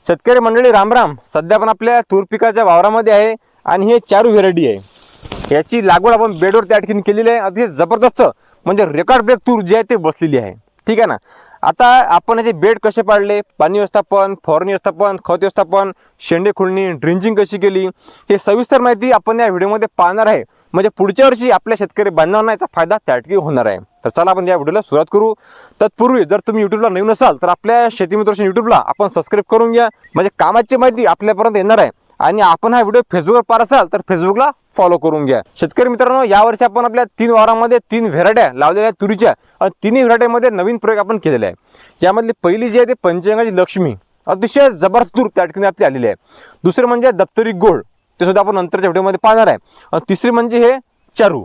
शेतकरी मंडळी रामराम. सध्या आपण आपल्या तूर पिकाच्या वावरामध्ये आहे आणि हे चारू व्हेरायटी आहे. याची लागवड आपण बेडवर त्या ठिकाणी केलेली आहे. अतिशय जबरदस्त म्हणजे रेकॉर्ड ब्रेक तूर जी आहे ते बसलेली आहे. ठीक आहे ना. आता आपण याचे बेड कसे पाडले, पाणी व्यवस्थापन, फवारणी व्यवस्थापन, खत व्यवस्थापन, शेंडे खुळणी, ड्रिंचिंग कशी केली, हे सविस्तर माहिती आपण या व्हिडिओमध्ये पाहणार आहे. म्हणजे पुढच्या वर्षी आपल्या शेतकरी बांधवांना याचा फायदा त्या ठिकाणी होणार आहे. तर चला आपण या व्हिडिओला सुरुवात करू. तत्पूर्वी जर तुम्ही युट्यूबला नवीन असाल तर आपल्या शेती मित्र युट्यूबला आपण सबस्क्राईब करून घ्या. म्हणजे कामाची माहिती आपल्यापर्यंत येणार आहे. आणि आपण हा व्हिडिओ फेसबुकवर पाहत असाल तर फेसबुकला फॉलो करून घ्या. शेतकरी मित्रांनो, यावर्षी आपण आपल्या 3 वावरामध्ये 3 व्हेरायट्या लावलेल्या तुरीच्या आणि तिन्ही व्हेरायटीमध्ये नवीन प्रयोग आपण केलेले आहे. यामधली पहिली जी आहे ते पंचगंगाची लक्ष्मी, अतिशय जबरदस्त तूर त्या ठिकाणी आपली आलेली आहे. दुसरे म्हणजे दप्तरी गोल्ड, ते सुद्धा आपण नंतरच्या व्हिडिओमध्ये पाहणार आहे. आणि तिसरी म्हणजे हे चारू.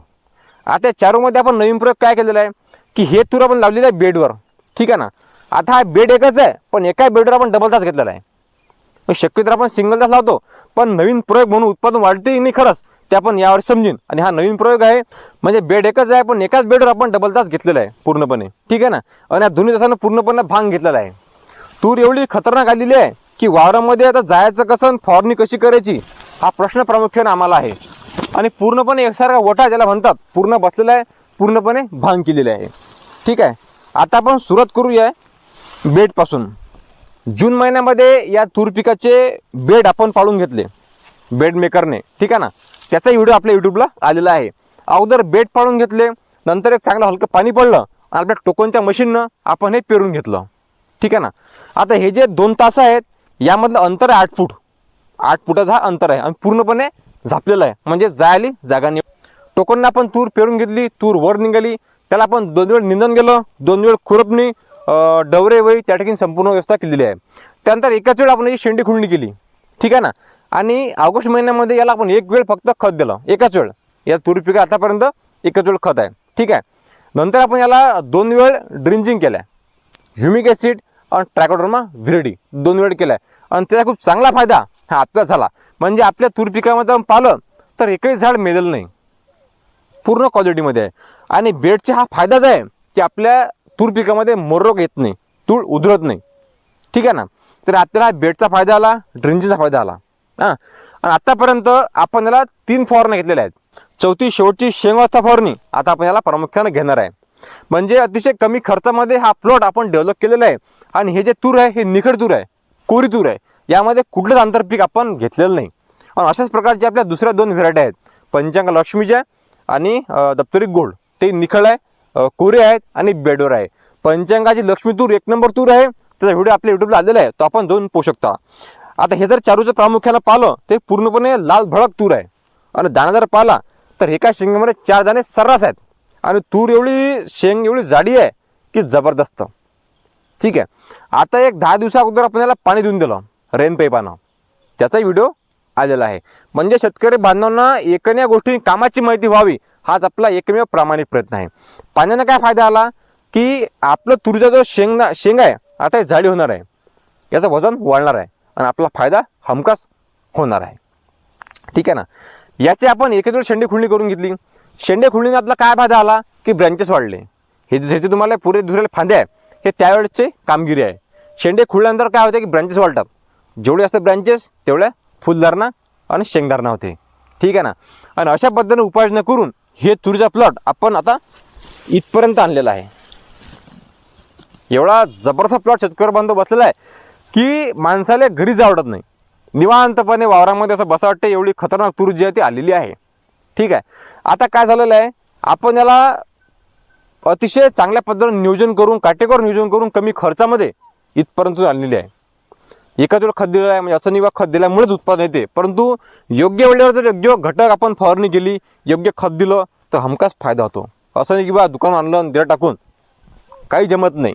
आता या चारूमध्ये आपण नवीन प्रयोग काय केलेला आहे की हे तूर आपण लावलेलं आहे बेडवर. ठीक आहे ना. आता हा बेड एकच आहे, पण एका बेडवर आपण डबल तास घेतलेला आहे. शक्यतो आपण सिंगल तास लावतो, पण नवीन प्रयोग म्हणून उत्पादन वाढते नाही खरंच ते आपण यावर समजून. आणि हा नवीन प्रयोग आहे. म्हणजे बेड एकच आहे, पण एकाच बेडवर आपण डबल तास घेतलेला आहे पूर्णपणे. ठीक आहे ना. आणि या दोन्ही तासानं पूर्णपणे भांग घेतलेला आहे. तूर एवढी खतरनाक आलेली आहे की वावरामध्ये आता जायचं कसं, फवारणी कशी करायची, हा प्रश्न प्रामुख्याने आम्हाला आहे. आणि पूर्णपणे एकसारखा वटा ज्याला म्हणतात पूर्ण बसलेला आहे, पूर्णपणे भांग केलेले आहे. ठीक आहे. आता आपण सुरुवात करूया बेडपासून. जून महिन्यामध्ये या तूर पिकाचे बेड आपण पाडून घेतले बेड मेकरने. ठीक आहे ना. त्याचा व्हिडिओ आपल्या युट्यूबला आलेला आहे. अगोदर बेड पाडून घेतले, नंतर एक चांगलं हलकं पाणी पडलं आणि आपल्या टोकनच्या मशीननं आपण हे पेरून घेतलं. ठीक आहे ना. आता हे जे 2 तास आहेत यामधलं अंतर आहे 8 फूट. 8 फुटाचा हा अंतर आहे आणि पूर्णपणे झापलेलं आहे. म्हणजे जायली जागा नाही. टोकननं आपण तूर पेरून घेतली, तूर वर निघाली, त्याला आपण 2 वेळ निंदन गेलं, 2 वेळ खुरपणी, डवरे वही त्या ठिकाणी संपूर्ण व्यवस्था केलेली आहे. त्यानंतर एकाच वेळ आपण याची शेंडी खुळणी केली. ठीक आहे ना. आणि ऑगस्ट महिन्यामध्ये याला आपण 1 वेळ फक्त खत दिलं. एकाच वेळ या तूर पिका आतापर्यंत एकच वेळ खत आहे. ठीक आहे. नंतर आपण याला 2 वेळ ड्रिंचिंग केलं आहे. ह्युमिक ॲसिड आणि ट्रायकोडर्मा व्हिरिडी 2 वेळ केला आहे. आणि त्याचा खूप चांगला फायदा हा आपल्याला झाला. म्हणजे आपल्या तूर पिकामध्ये आपण पाहिलं तर एकही झाड मेलेलं नाही, पूर्ण क्वालिटीमध्ये आहे. आणि बेडचा हा फायदाच आहे की आपल्या तूर पिकामध्ये मोररोग येत नाही, तूर उधळत नाही. ठीक आहे ना. तर आपल्याला बेडचा फायदा आला, ड्रिंचिंगचा फायदा आला. हां. आणि आतापर्यंत आपण याला 3 फवारण्या घेतलेल्या आहेत. चौथी शेवटची शेंगवास्ता फवारणी आता आपण याला प्रामुख्याने घेणार आहे. म्हणजे अतिशय कमी खर्चामध्ये हा प्लॉट आपण डेव्हलप केलेला आहे. आणि हे जे तूर आहे हे निखड तूर आहे, कोरी तूर आहे. यामध्ये कुठलंच आंतरपीक आपण घेतलेलं नाही. आणि अशाच प्रकारच्या आपल्या दुसऱ्या 2 व्हेरायटी आहेत, पंचगंगा लक्ष्मीच्या आणि दप्तरी गोल्ड. ते निखळ आहे, कोरे आहेत आणि बेडवर आहे. पंचगंगाची लक्ष्मी तूर 1 नंबर तूर आहे. त्याचा व्हिडिओ आपल्या युट्यूबला आलेला आहे, तो आपण जाऊन पाहू शकता. आता हे जर चारूचं प्रामुख्यानं पाहिलं ते पूर्णपणे लाल भडक तूर आहे. आणि दाणा जर पाहिला तर एका शेंगामध्ये 4 दाणे सर्रास आहेत. आणि तूर एवढी शेंग एवढी जाडी आहे की जबरदस्त. ठीक आहे. आता एक 10 दिवसा अगोदर आपण याला पाणी देऊन दिलं रेन पाईपानं, त्याचाही व्हिडिओ आलेला आहे. म्हणजे शेतकरी बांधवांना एकण्या गोष्टी कामाची माहिती व्हावी हाच आपला एकमेव प्रामाणिक प्रयत्न आहे. पाण्याने काय फायदा आला की आपलं तुरीचा जो शेंग आहे आता हे जाडी होणार आहे, याचं वजन वाढणार आहे आणि आपला फायदा हमखास होणार आहे. ठीक आहे ना. याची आपण एक वेळ शेंडे खुळणी करून घेतली. शेंडे खुळणीने आपला काय फायदा आला की ब्रँचेस वाढले. हे जे तुम्हाला पुरे दुसरे फांदे आहे हे त्यावेळेचे कामगिरी आहे. शेंडे खुळल्यानंतर काय होते की ब्रँचेस वाढतात. जेवढे असतात ब्रँचेस तेवढ्या फुलधारणा आणि शेंगधारणा होते. ठीक आहे ना. आणि अशा पद्धतीने उपाययोजना करून हे तुरीचा प्लॉट आपण आता इथपर्यंत आणलेला आहे. एवढा जबरदस्त प्लॉट शेतकरी बांधव बसलेला आहे की माणसाला घरी जावं वाटत नाही. निवांतपणे वावरामध्ये असं बसा वाटतं, एवढी खतरनाक तूर जी आहे ती आलेली आहे. ठीक आहे. आता काय झालेलं आहे, आपण याला अतिशय चांगल्या पद्धतीने नियोजन करून, काटेकोर नियोजन करून कमी खर्चामध्ये इथपर्यंत आणलेली आहे. एकाच वेळ खत दिलेलं आहे. म्हणजे असं निवा खत दिल्यामुळेच उत्पादन येते, परंतु योग्य वेळेवर जर योग्य घटक आपण फवारणी केली, योग्य खत दिलं तर हमखास फायदा होतो. असं नाही की बा दुकान आणलं दिलं टाकून काही जमत नाही.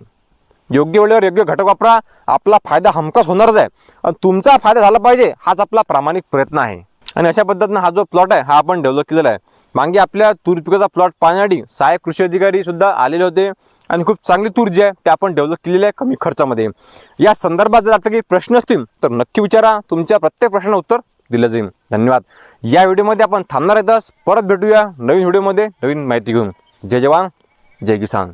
योग्य वेळेवर योग्य घटक वापरा, आपला फायदा हमखास होणारच आहे. आणि तुमचा फायदा झाला पाहिजे हाच आपला प्रामाणिक प्रयत्न आहे. आणि अशा पद्धतीने हा जो प्लॉट आहे हा आपण डेव्हलप केलेला आहे. मागे आपल्या तूर पिकाचा प्लॉट पाहण्यासाठी सहाय्यक कृषी अधिकारी सुद्धा आलेले होते आणि खूप चांगली तूर जी आहे ते आपण डेव्हलप केलेली आहे कमी खर्चामध्ये. या संदर्भात जर आपले काही प्रश्न असतील तर नक्की विचारा. तुमच्या प्रत्येक प्रश्नाचं उत्तर दिलं जाईल. धन्यवाद. या व्हिडिओमध्ये आपण थांबणार आहेतच. परत भेटूया नवीन व्हिडिओमध्ये नवीन माहिती घेऊन. जय जवान जय किसान.